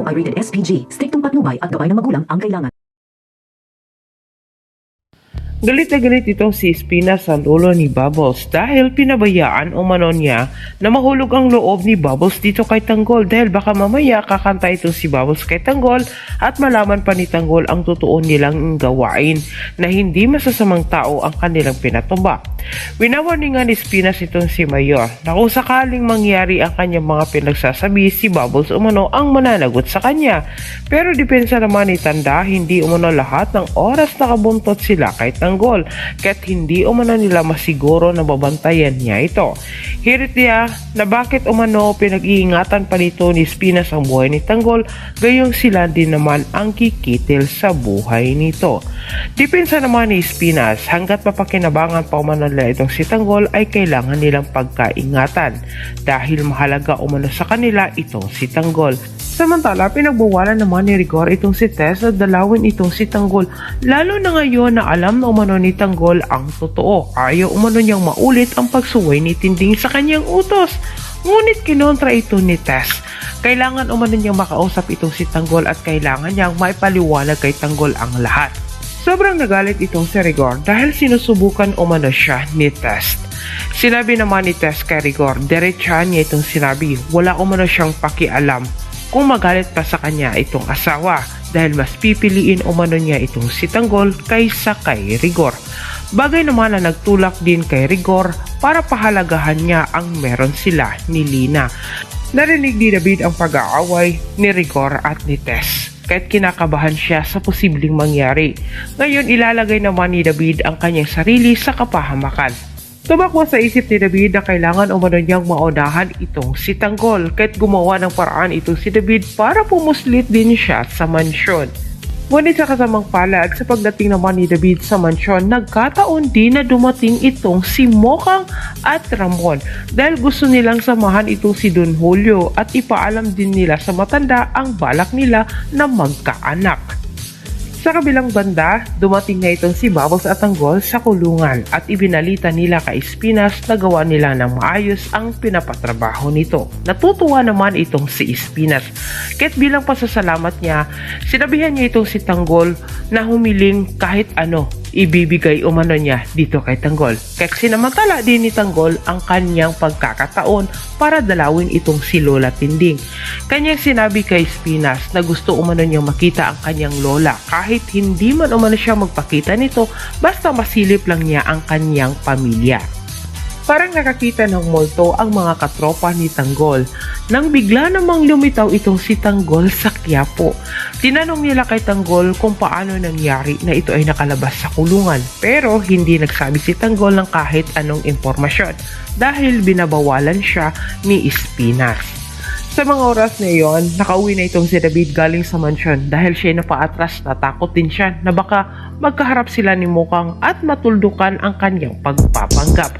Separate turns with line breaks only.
ito ay rated SPG. Striktong patnubay at gabay ng magulang ang kailangan.
Galit na galit itong si Espina sa lolo ni Bubbles dahil pinabayaan umano niya na mahulog ang loob ni Bubbles dito kay Tanggol dahil baka mamaya kakanta itong si Bubbles kay Tanggol at malaman pa ni Tanggol ang totoo nilang gawain na hindi masasamang tao ang kanilang pinatumba. Winawarningan ni Espinas itong si Mayor na kung sakaling mangyari ang kanyang mga pinagsasabi, si Bubbles umano ang mananagot sa kanya. Pero depensa naman ni Tanda, hindi umano lahat ng oras nakabuntot sila kay Tanggol kahit hindi umano nila masiguro na babantayan niya ito. Hirit niya na bakit umano pinag-iingatan pa nito ni Espinas ang buhay ni Tanggol, gayong sila din naman ang kikitil sa buhay nito. Depensa naman ni Espinas, hanggat mapakinabangan pa umano nila itong si Tanggol ay kailangan nilang pagkaingatan dahil mahalaga umano sa kanila itong si Tanggol. Samantala, pinagbawalan naman ni Rigor itong si Tess na dalawin itong si Tanggol, lalo na ngayon na alam na umano ni Tanggol ang totoo. Ayaw umano niyang maulit ang pagsuway ni Tinding sa kanyang utos. Ngunit kinontra ito ni Tess. Kailangan umano niyang makausap itong si Tanggol at kailangan niyang maipaliwanag kay Tanggol ang lahat. Sobrang nagalit itong si Rigor dahil sinusubukan umano siya ni Tess. Sinabi naman ni Tess kay Rigor, diretsahan niya itong sinabi, wala umano siyang pakialam kung magalit pa sa kanya itong asawa dahil mas pipiliin umano niya itong si Tanggol kaysa kay Rigor. Bagay naman na nagtulak din kay Rigor para pahalagahan niya ang meron sila ni Lina. Narinig ni David ang pag-aaway ni Rigor at ni Tess kahit kinakabahan siya sa posibleng mangyari. Ngayon ilalagay naman ni David ang kanyang sarili sa kapahamakan. Tumakbo sa isip ni David na kailangan umano niyang maunahan itong si Tanggol kahit gumawa ng paraan itong si David para pumuslit din siya sa mansyon. Ngunit sa kasamang palad, sa pagdating naman ni David sa mansyon, nagkataon din na dumating itong si Mokang at Ramon dahil gusto nilang samahan itong si Don Julio at ipaalam din nila sa matanda ang balak nila na magkaanak. Sa kabilang banda, dumating na itong si Bubbles at Tanggol sa kulungan at ibinalita nila kay Espinas na gawa nila ng maayos ang pinapatrabaho nito. Natutuwa naman itong si Espinas. Kahit bilang pasasalamat niya, sinabihan niya itong si Tanggol na humiling kahit ano ibibigay umano niya dito kay Tanggol. Kaya sinamantala din ni Tanggol ang kanyang pagkakataon para dalawin itong si Lola Tinding. Kanyang sinabi kay Espinas na gusto umano niyang makita ang kanyang lola kahit hindi man umano siya magpakita nito basta masilip lang niya ang kanyang pamilya. Parang nakakita ng multo ang mga katropa ni Tanggol nang bigla namang lumitaw itong si Tanggol sa Quiapo. Tinanong nila kay Tanggol kung paano nangyari na ito ay nakalabas sa kulungan pero hindi nagsabi si Tanggol ng kahit anong impormasyon dahil binabawalan siya ni Espinas. Sa mga oras na iyon, nakauwi na itong si David galing sa mansyon dahil siya napaatras, natakot din siya na baka magkaharap sila ni Mokang at matuldukan ang kanyang pagpapanggap.